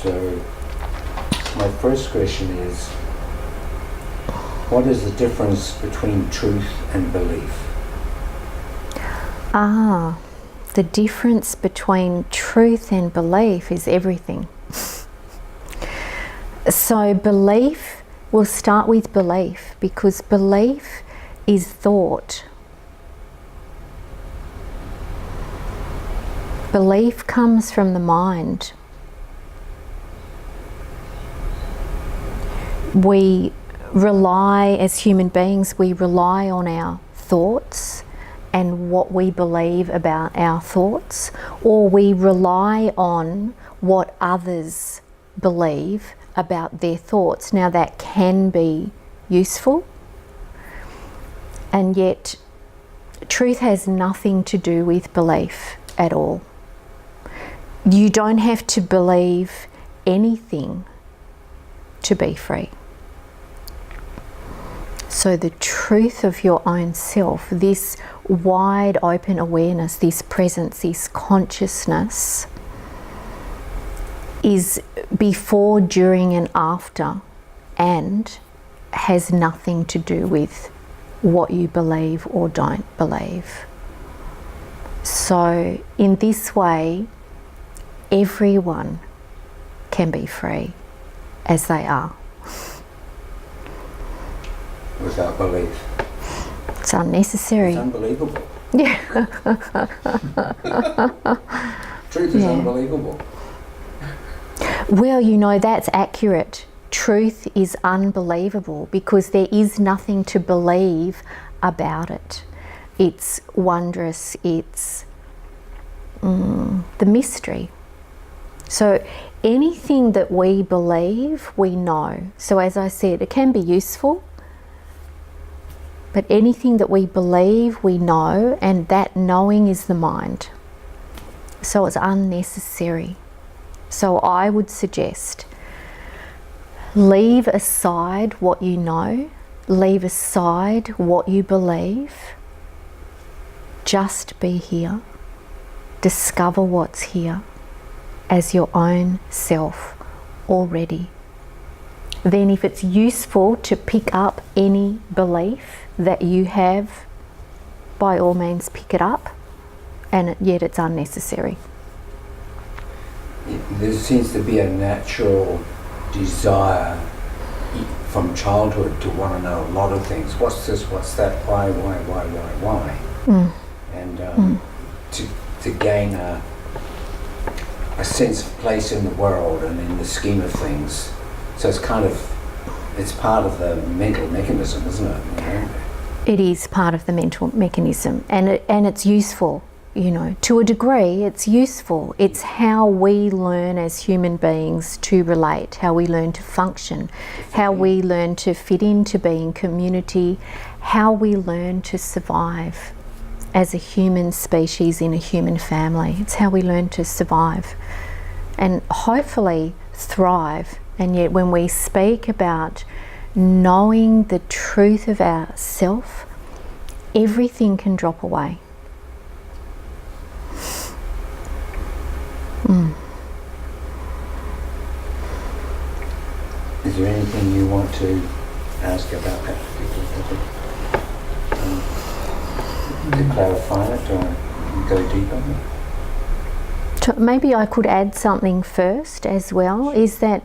So my first question is, what is the difference between truth and belief? The difference between truth and belief is everything. So belief, we'll start with belief, because belief is thought. Belief comes from the mind. We rely, as human beings, we rely on our thoughts and what we believe about our thoughts, or we rely on what others believe about their thoughts. Now that can be useful, and yet truth has nothing to do with belief at all. You don't have to believe anything to be free. So the truth of your own self, this wide open awareness, this presence, this consciousness, is before, during and after, and has nothing to do with what you believe or don't believe. So in this way, everyone can be free as they are. Without belief. It's unnecessary. It's unbelievable. Yeah. Truth is unbelievable. Well, you know, that's accurate. Truth is unbelievable because there is nothing to believe about it. It's wondrous, it's the mystery. So anything that we believe, we know. So as I said, it can be useful, but anything that we believe, we know, and that knowing is the mind. So it's unnecessary. So I would suggest, leave aside what you know, leave aside what you believe, just be here, discover what's here as your own self already. Then if it's useful to pick up any belief that you have, by all means pick it up, and yet it's unnecessary. There seems to be a natural desire from childhood to want to know a lot of things. What's this, what's that, why? And to gain a sense of place in the world and in the scheme of things. So it's kind of, it's part of the mental mechanism, isn't it? You know? It is part of the mental mechanism, and it's useful, you know, to a degree. It's useful. It's how we learn as human beings to relate, how we learn to function, how we learn to fit into being community, how we learn to survive as a human species in a human family. It's how we learn to survive and hopefully thrive. And yet when we speak about knowing the truth of ourself, everything can drop away. Is there anything you want to ask about that particular topic? To clarify it or go deeper? Maybe I could add something first as well, is that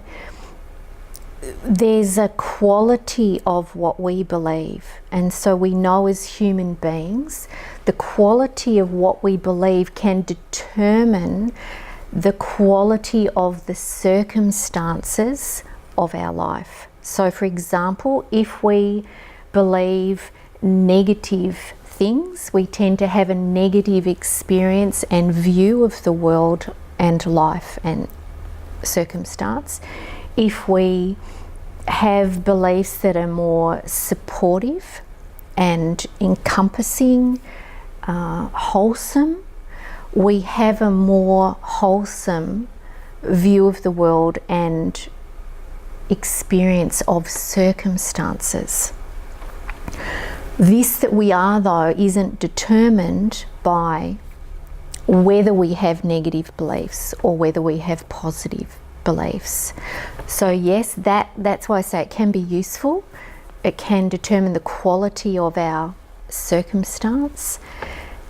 there's a quality of what we believe, and so we know as human beings the quality of what we believe can determine the quality of the circumstances of our life. So for example, if we believe negative things, we tend to have a negative experience and view of the world and life and circumstance. If we have beliefs that are more supportive and encompassing, wholesome, we have a more wholesome view of the world and experience of circumstances. This that we are, though, isn't determined by whether we have negative beliefs or whether we have positive beliefs. So yes, that's why I say it can be useful. It can determine the quality of our circumstance,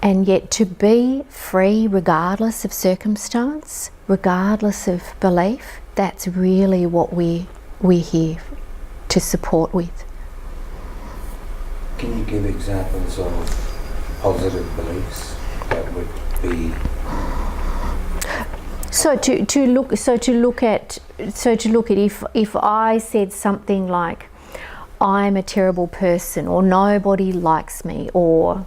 and yet to be free regardless of circumstance, regardless of belief, that's really what we're here to support with. Can you give examples of positive beliefs that would be? So to look at if I said something like, I'm a terrible person, or nobody likes me, or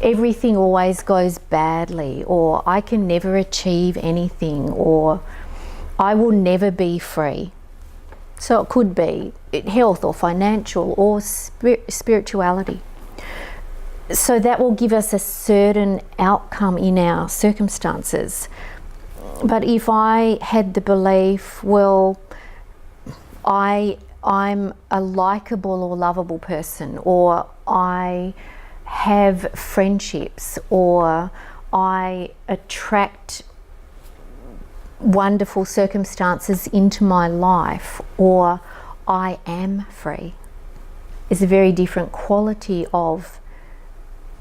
everything always goes badly, or I can never achieve anything, or I will never be free. So it could be health or financial or spirituality. So that will give us a certain outcome in our circumstances. But if I had the belief, well, I'm a likable or lovable person, or I have friendships, or I attract wonderful circumstances into my life, or I am free, is a very different quality of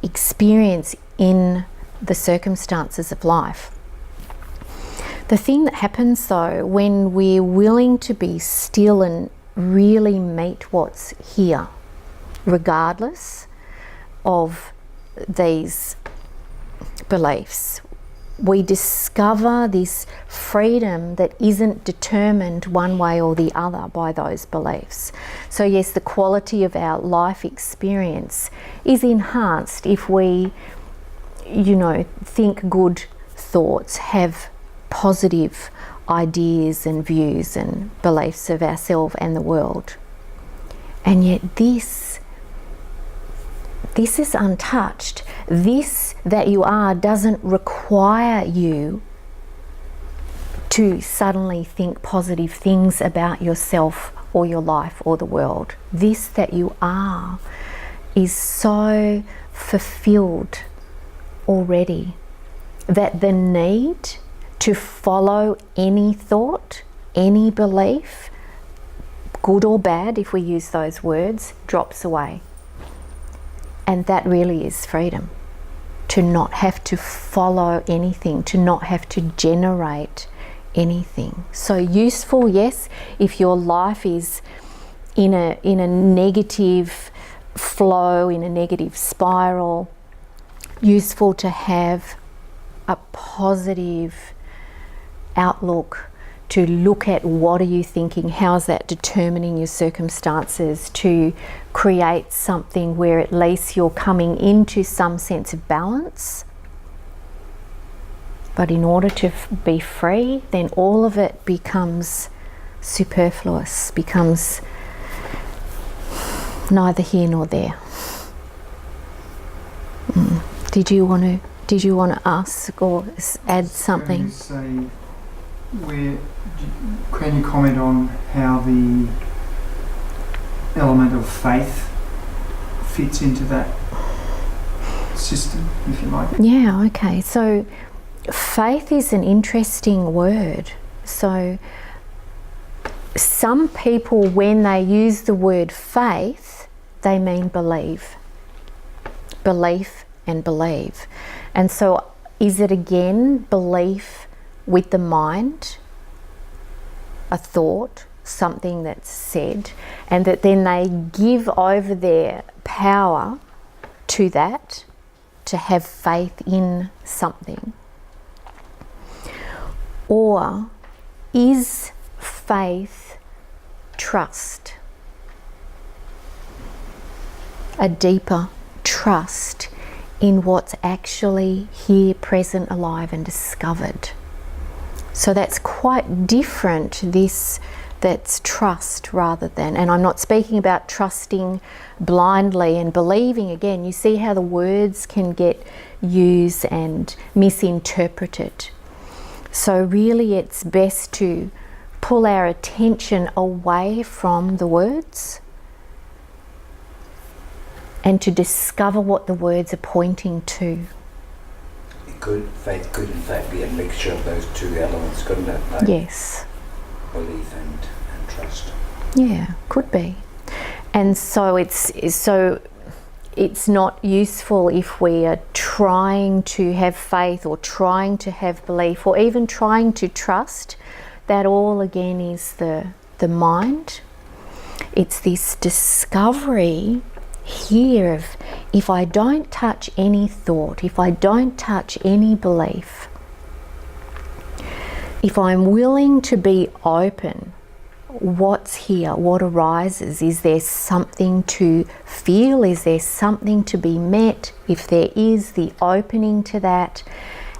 experience in the circumstances of life. The thing that happens though, when we're willing to be still and really meet what's here, regardless of these beliefs, we discover this freedom that isn't determined one way or the other by those beliefs. So yes, the quality of our life experience is enhanced if we, think good thoughts, have positive ideas and views and beliefs of ourselves and the world. And yet this is untouched. This that you are doesn't require you to suddenly think positive things about yourself or your life or the world. This that you are is so fulfilled already that the need to follow any thought, any belief, good or bad if we use those words, drops away. And that really is freedom. To not have to follow anything, to not have to generate anything. So useful, yes, if your life is in a negative flow, in a negative spiral, useful to have a positive outlook, to look at what are you thinking, how's that determining your circumstances, to create something where at least you're coming into some sense of balance. But in order to be free, then all of it becomes superfluous, becomes neither here nor there. Did you want to ask or add something? Can you comment on how the element of faith fits into that system, if you like? Yeah, okay. So faith is an interesting word. So some people, when they use the word faith, they mean believe. Belief and believe. And so is it again belief with the mind, a thought, something that's said, and that then they give over their power to that, to have faith in something? Or is faith trust? A deeper trust in what's actually here, present, alive and discovered. So that's quite different, that's trust rather than, and I'm not speaking about trusting blindly and believing. Again, you see how the words can get used and misinterpreted. So really it's best to pull our attention away from the words and to discover what the words are pointing to. faith could in fact be a mixture of those two elements, couldn't it? Like Yes. belief and trust. Yeah, could be. And so it's not useful if we are trying to have faith or trying to have belief or even trying to trust. That all again is the mind. It's this discovery here of, if I don't touch any thought, if I don't touch any belief, if I'm willing to be open, what's here, what arises? Is there something to feel? Is there something to be met? If there is, the opening to that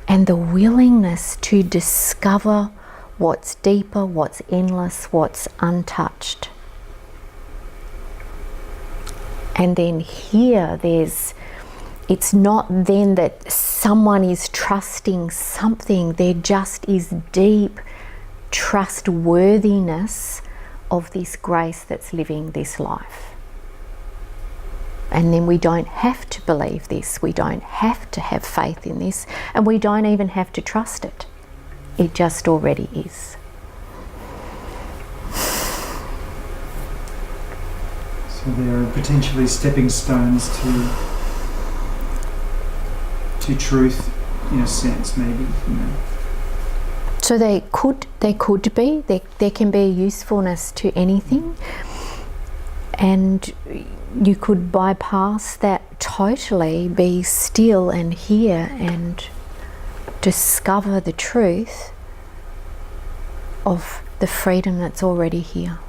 and the willingness to discover what's deeper, what's endless, what's untouched. And then here it's not then that someone is trusting something, there just is deep trustworthiness of this grace that's living this life. And then we don't have to believe this, we don't have to have faith in this, and we don't even have to trust it. It just already is. So there are potentially stepping stones to truth, in a sense, maybe. You know. So they could be. There can be a usefulness to anything, and you could bypass that totally, be still and hear and discover the truth of the freedom that's already here.